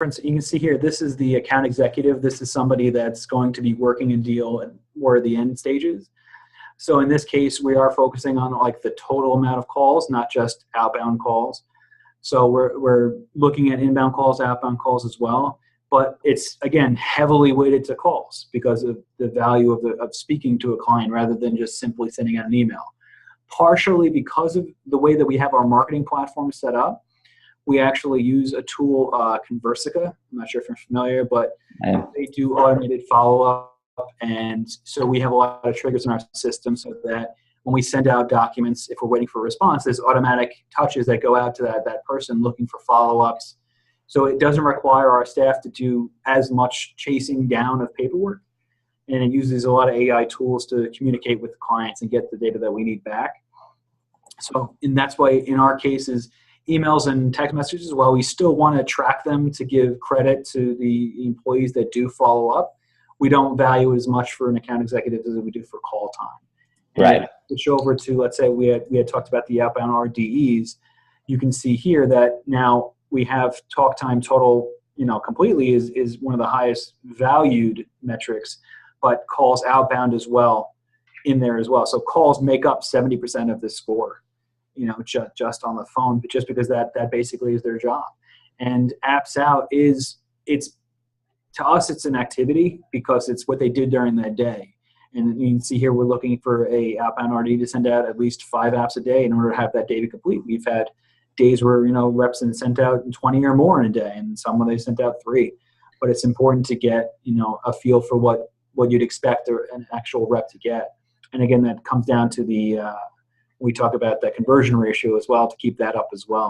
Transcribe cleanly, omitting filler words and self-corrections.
You can see here, this is the account executive. This is somebody that's going to be working a deal at more of the end stages. So in this case, we are focusing on like the total amount of calls, not just outbound calls. So we're looking at inbound calls, outbound calls as well. But it's, again, heavily weighted to calls because of the value of speaking to a client rather than just simply sending out an email. Partially because of the way that we have our marketing platform set up, we actually use a tool, Conversica. I'm not sure if you're familiar, but they do automated follow-up. And so we have a lot of triggers in our system so that when we send out documents, if we're waiting for a response, there's automatic touches that go out to that person looking for follow-ups. So it doesn't require our staff to do as much chasing down of paperwork. And it uses a lot of AI tools to communicate with the clients and get the data that we need back. So, and that's why in our cases, emails and text messages, while we still want to track them to give credit to the employees that do follow up, we don't value it as much for an account executive as we do for call time. And right. Switch over to, let's say we had talked about the outbound RDEs. You can see here that now we have talk time total, completely is one of the highest valued metrics, but calls outbound as well in there as well. So calls make up 70% of the score, just on the phone, but just because that basically is their job. And apps out to us, it's an activity because it's what they did during that day. And you can see here, we're looking for a outbound RD to send out at least 5 apps a day in order to have that data complete. We've had days where, reps and sent out 20 or more in a day, and some when they sent out 3. But it's important to get, a feel for what you'd expect an actual rep to get. And again, that comes down to we talk about that conversion ratio as well, to keep that up as well.